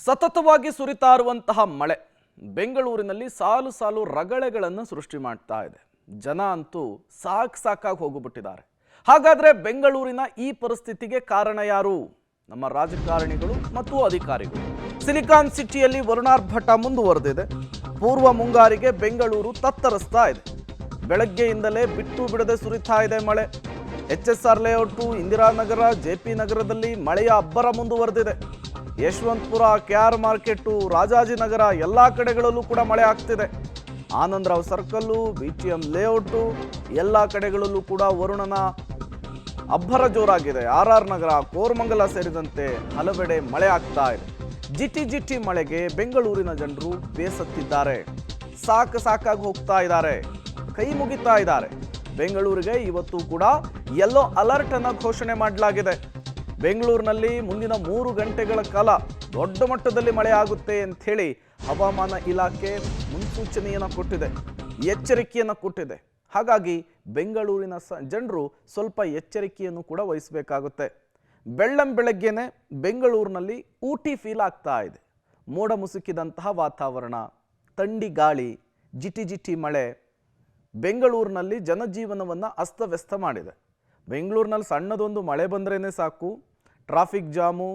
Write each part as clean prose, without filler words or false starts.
ಸತತವಾಗಿ ಸುರಿತಾ ಇರುವಂತಹ ಮಳೆ ಬೆಂಗಳೂರಿನಲ್ಲಿ ಸಾಲು ಸಾಲು ರಗಳೆಗಳನ್ನು ಸೃಷ್ಟಿ ಮಾಡ್ತಾ ಇದೆ. ಜನ ಅಂತೂ ಸಾಕಾಗಿ ಹೋಗಿಬಿಟ್ಟಿದ್ದಾರೆ. ಹಾಗಾದ್ರೆ ಬೆಂಗಳೂರಿನ ಈ ಪರಿಸ್ಥಿತಿಗೆ ಕಾರಣ ಯಾರು? ನಮ್ಮ ರಾಜಕಾರಣಿಗಳು ಮತ್ತು ಅಧಿಕಾರಿಗಳು. ಸಿಲಿಕಾನ್ ಸಿಟಿಯಲ್ಲಿ ವರುಣಾರ್ಭಟ ಮುಂದುವರೆದಿದೆ. ಪೂರ್ವ ಮುಂಗಾರಿಗೆ ಬೆಂಗಳೂರು ತತ್ತರಿಸ್ತಾ ಇದೆ. ಬೆಳಗ್ಗೆಯಿಂದಲೇ ಬಿಟ್ಟು ಬಿಡದೆ ಸುರಿತಾ ಇದೆ ಮಳೆ. HSR ಲೇಔಟು, ಇಂದಿರಾನಗರ, JP ನಗರದಲ್ಲಿ ಮಳೆಯ ಅಬ್ಬರ ಮುಂದುವರೆದಿದೆ. ಯಶವಂತಪುರ, KR ಮಾರ್ಕೆಟು, ರಾಜಾಜಿನಗರ ಎಲ್ಲ ಕಡೆಗಳಲ್ಲೂ ಕೂಡ ಮಳೆ ಆಗ್ತಿದೆ. ಆನಂದರಾವ್ ಸರ್ಕಲ್ಲು, BTM ಲೇಔಟು ಎಲ್ಲ ಕಡೆಗಳಲ್ಲೂ ಕೂಡ ವರುಣನ ಅಬ್ಬರ ಜೋರಾಗಿದೆ. RR ನಗರ, ಕೋರಮಂಗಲ ಸೇರಿದಂತೆ ಹಲವೆಡೆ ಮಳೆ ಆಗ್ತಾ ಇದೆ. ಜಿಟಿ ಮಳೆಗೆ ಬೆಂಗಳೂರಿನ ಜನರು ಬೇಸತ್ತಿದ್ದಾರೆ. ಸಾಕಾಗಿ ಹೋಗ್ತಾ ಇದ್ದಾರೆ, ಕೈ ಮುಗಿತಾ ಇದ್ದಾರೆ. ಬೆಂಗಳೂರಿಗೆ ಇವತ್ತು ಕೂಡ ಯೆಲ್ಲೋ ಅಲರ್ಟ್ ಅನ್ನು ಘೋಷಣೆ ಮಾಡಲಾಗಿದೆ. ಬೆಂಗಳೂರಿನಲ್ಲಿ ಮುಂದಿನ 3 ಗಂಟೆಗಳ ಕಾಲ ದೊಡ್ಡ ಮಟ್ಟದಲ್ಲಿ ಮಳೆ ಆಗುತ್ತೆ ಅಂತ ಹೇಳಿ ಹವಾಮಾನ ಇಲಾಖೆ ಮುನ್ಸೂಚನೆಯನ್ನು ಕೊಟ್ಟಿದೆ, ಎಚ್ಚರಿಕೆಯನ್ನು ಕೊಟ್ಟಿದೆ. ಹಾಗಾಗಿ ಬೆಂಗಳೂರಿನ ಜನರು ಸ್ವಲ್ಪ ಎಚ್ಚರಿಕೆಯನ್ನು ಕೂಡ ವಹಿಸಬೇಕಾಗುತ್ತೆ. ಬೆಳ್ಳಂಬೆಳಗ್ಗೆನೆ ಬೆಂಗಳೂರಿನಲ್ಲಿ ಊಟಿ ಫೀಲ್ ಆಗ್ತಾ ಇದೆ. ಮೋಡ ಮುಸುಕಿದಂತಹ ವಾತಾವರಣ, ಥಂಡಿ ಗಾಳಿ, ಜಿಟಿ ಮಳೆ ಬೆಂಗಳೂರಿನಲ್ಲಿ ಜನಜೀವನವನ್ನು ಅಸ್ತವ್ಯಸ್ತ ಮಾಡಿದೆ. ಬೆಂಗಳೂರಿನಲ್ಲಿ ಸಣ್ಣದೊಂದು ಮಳೆ ಬಂದ್ರೇ ಸಾಕು, ಟ್ರಾಫಿಕ್ ಜಾಮು,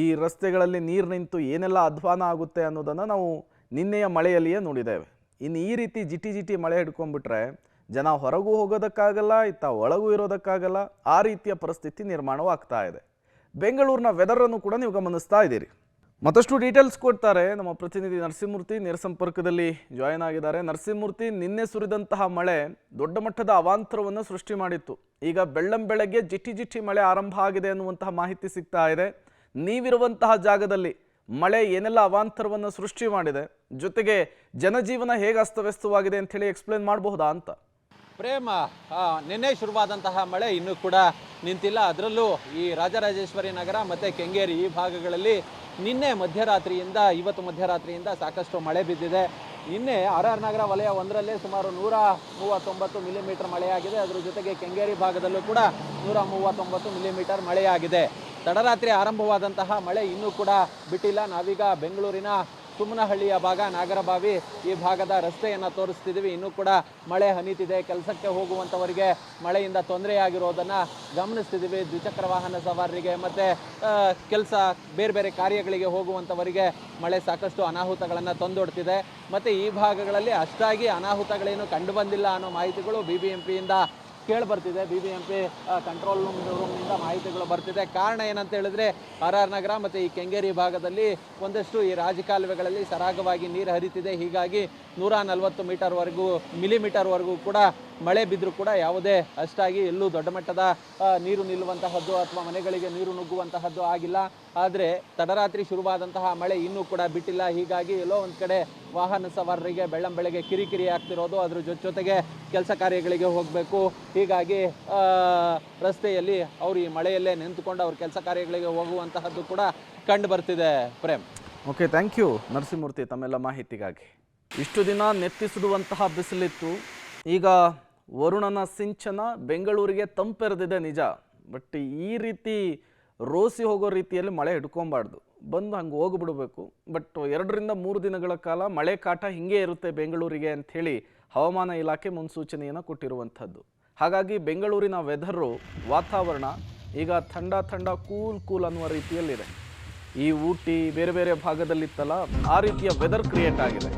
ಈ ರಸ್ತೆಗಳಲ್ಲಿ ನೀರು ನಿಂತು ಏನೆಲ್ಲ ಅಧ್ವಾನ ಆಗುತ್ತೆ ಅನ್ನೋದನ್ನು ನಾವು ನಿನ್ನೆಯ ಮಳೆಯಲ್ಲಿಯೇ ನೋಡಿದ್ದೇವೆ. ಇನ್ನು ಈ ರೀತಿ ಜಿಟಿ ಮಳೆ ಹಿಡ್ಕೊಂಡ್ಬಿಟ್ರೆ ಜನ ಹೊರಗೂ ಹೋಗೋದಕ್ಕಾಗಲ್ಲ, ಇತ್ತ ಒಳಗೂ ಇರೋದಕ್ಕಾಗಲ್ಲ. ಆ ರೀತಿಯ ಪರಿಸ್ಥಿತಿ ನಿರ್ಮಾಣವಾಗ್ತಾ ಇದೆ. ಬೆಂಗಳೂರಿನ ವೆದರನ್ನು ಕೂಡ ನೀವು ಗಮನಿಸ್ತಾ ಇದ್ದೀರಿ. ಮತ್ತಷ್ಟು ಡೀಟೇಲ್ಸ್ ಕೊಡ್ತಾರೆ ನಮ್ಮ ಪ್ರತಿನಿಧಿ ನರಸಿಂಹಮೂರ್ತಿ, ನೇರ ಸಂಪರ್ಕದಲ್ಲಿ ಜಾಯಿನ್ ಆಗಿದ್ದಾರೆ. ನರಸಿಂಹಮೂರ್ತಿ, ನಿನ್ನೆ ಸುರಿದಂತಹ ಮಳೆ ದೊಡ್ಡ ಮಟ್ಟದ ಅವಾಂತರವನ್ನು ಸೃಷ್ಟಿ ಮಾಡಿತ್ತು. ಈಗ ಬೆಳ್ಳಂಬೆಳಗ್ಗೆ ಜಿಟಿ ಮಳೆ ಆರಂಭ ಆಗಿದೆ ಅನ್ನುವಂತಹ ಮಾಹಿತಿ ಸಿಗ್ತಾ ಇದೆ. ನೀವಿರುವಂತಹ ಜಾಗದಲ್ಲಿ ಮಳೆ ಏನೆಲ್ಲ ಅವಾಂತರವನ್ನು ಸೃಷ್ಟಿ ಮಾಡಿದೆ, ಜೊತೆಗೆ ಜನಜೀವನ ಹೇಗೆ ಅಸ್ತವ್ಯಸ್ತವಾಗಿದೆ ಅಂತ ಹೇಳಿ ಎಕ್ಸ್ಪ್ಲೇನ್ ಮಾಡಬಹುದಾ ಅಂತ? ಪ್ರೇಮ, ನಿನ್ನೆ ಶುರುವಾದಂತಹ ಮಳೆ ಇನ್ನೂ ಕೂಡ ನಿಂತಿಲ್ಲ. ಅದರಲ್ಲೂ ಈ ರಾಜರಾಜೇಶ್ವರಿ ನಗರ ಮತ್ತು ಕೆಂಗೇರಿ ಈ ಭಾಗಗಳಲ್ಲಿ ನಿನ್ನೆ ಮಧ್ಯರಾತ್ರಿಯಿಂದ ಇವತ್ತು ಮಧ್ಯರಾತ್ರಿಯಿಂದ ಸಾಕಷ್ಟು ಮಳೆ ಬಿದ್ದಿದೆ. ನಿನ್ನೆ RR ನಗರ ವಲಯ 1ರಲ್ಲೇ ಸುಮಾರು 139 ಮಿಲಿಮೀಟರ್ ಮಳೆಯಾಗಿದೆ. ಅದರ ಜೊತೆಗೆ ಕೆಂಗೇರಿ ಭಾಗದಲ್ಲೂ ಕೂಡ 139 ಮಿಲಿಮೀಟರ್ ಮಳೆಯಾಗಿದೆ. ತಡರಾತ್ರಿ ಆರಂಭವಾದಂತಹ ಮಳೆ ಇನ್ನೂ ಕೂಡ ಬಿಟ್ಟಿಲ್ಲ. ನಾವೀಗ ಬೆಂಗಳೂರಿನ ಸುಮ್ಮನಹಳ್ಳಿಯ ಭಾಗ, ನಾಗರಬಾವಿ ಈ ಭಾಗದ ರಸ್ತೆಯನ್ನು ತೋರಿಸ್ತಿದ್ದೀವಿ. ಇನ್ನೂ ಕೂಡ ಮಳೆ ಹನಿತಿದೆ. ಕೆಲಸಕ್ಕೆ ಹೋಗುವಂಥವರಿಗೆ ಮಳೆಯಿಂದ ತೊಂದರೆಯಾಗಿರೋದನ್ನು ಗಮನಿಸ್ತಿದ್ದೀವಿ. ದ್ವಿಚಕ್ರ ವಾಹನ ಸವಾರರಿಗೆ ಮತ್ತು ಕೆಲಸ ಬೇರೆ ಕಾರ್ಯಗಳಿಗೆ ಹೋಗುವಂಥವರಿಗೆ ಮಳೆ ಸಾಕಷ್ಟು ಅನಾಹುತಗಳನ್ನು ತಂದೊಡ್ತಿದೆ. ಮತ್ತು ಈ ಭಾಗಗಳಲ್ಲಿ ಅಷ್ಟಾಗಿ ಅನಾಹುತಗಳೇನು ಕಂಡು ಬಂದಿಲ್ಲ ಅನ್ನೋ ಮಾಹಿತಿಗಳು BBMPಯಿಂದ ಕೇಳಿಬರ್ತಿದೆ. BBMP ಕಂಟ್ರೋಲ್ ರೂಮ್ನಿಂದ ಮಾಹಿತಿಗಳು ಬರ್ತಿದೆ. ಕಾರಣ ಏನಂತ ಹೇಳಿದ್ರೆ RR ನಗರ ಮತ್ತು ಈ ಕೆಂಗೇರಿ ಭಾಗದಲ್ಲಿ ಒಂದಷ್ಟು ಈ ರಾಜಕಾಲುವೆಗಳಲ್ಲಿ ಸರಾಗವಾಗಿ ನೀರು ಹರಿತಿದೆ. ಹೀಗಾಗಿ 140 ಮಿಲಿಮೀಟರ್ವರೆಗೂ ಕೂಡ ಮಳೆ ಬಿದ್ದರೂ ಕೂಡ ಯಾವುದೇ ಅಷ್ಟಾಗಿ ಎಲ್ಲೂ ದೊಡ್ಡ ಮಟ್ಟದ ನೀರು ನಿಲ್ಲುವಂತಹದ್ದು ಅಥವಾ ಮನೆಗಳಿಗೆ ನೀರು ನುಗ್ಗುವಂತಹದ್ದು ಆಗಿಲ್ಲ. ಆದರೆ ತಡರಾತ್ರಿ ಶುರುವಾದಂತಹ ಮಳೆ ಇನ್ನೂ ಕೂಡ ಬಿಟ್ಟಿಲ್ಲ. ಹೀಗಾಗಿ ಎಲ್ಲೋ ಒಂದು ಕಡೆ ವಾಹನ ಸವಾರರಿಗೆ ಬೆಳ್ಳಂಬೆಳಗ್ಗೆ ಕಿರಿಕಿರಿ ಆಗ್ತಿರೋದು, ಅದ್ರ ಜೊತೆಗೆ ಕೆಲಸ ಕಾರ್ಯಗಳಿಗೆ ಹೋಗಬೇಕು. ಹೀಗಾಗಿ ರಸ್ತೆಯಲ್ಲಿ ಅವರು ಈ ಮಳೆಯಲ್ಲೇ ನಿಂತುಕೊಂಡು ಅವ್ರ ಕೆಲಸ ಕಾರ್ಯಗಳಿಗೆ ಹೋಗುವಂತಹದ್ದು ಕೂಡ ಕಂಡು ಬರ್ತಿದೆ. Prem, okay, thank you Narasimhamurthy ತಮ್ಮೆಲ್ಲ ಮಾಹಿತಿಗಾಗಿ. ಇಷ್ಟು ದಿನ ನೆತ್ತಿಸುಡುವಂತಹ ಬಿಸಿಲಿತ್ತು, ಈಗ ವರುಣನ ಸಿಂಚನ ಬೆಂಗಳೂರಿಗೆ ತಂಪೆರೆದಿದೆ ನಿಜ. ಬಟ್ ಈ ರೀತಿ ರೋಸಿ ಹೋಗೋ ರೀತಿಯಲ್ಲಿ ಮಳೆ ಹಿಡ್ಕೊಬಾರ್ದು, ಬಂದು ಹಂಗೆ ಹೋಗ್ಬಿಡ್ಬೇಕು. ಬಟ್ 2 ರಿಂದ 3 ದಿನಗಳ ಕಾಲ ಮಳೆ ಕಾಟ ಹಿಂಗೆ ಇರುತ್ತೆ ಬೆಂಗಳೂರಿಗೆ ಅಂಥೇಳಿ ಹವಾಮಾನ ಇಲಾಖೆ ಮುನ್ಸೂಚನೆಯನ್ನು ಕೊಟ್ಟಿರುವಂಥದ್ದು. ಹಾಗಾಗಿ ಬೆಂಗಳೂರಿನ ವೆದರು, ವಾತಾವರಣ ಈಗ ಥಂಡ ಕೂಲ್ ಅನ್ನುವ ರೀತಿಯಲ್ಲಿದೆ. ಈ ಊಟಿ ಬೇರೆ ಭಾಗದಲ್ಲಿತ್ತಲ್ಲ, ಆ ರೀತಿಯ ವೆದರ್ ಕ್ರಿಯೇಟ್ ಆಗಿದೆ.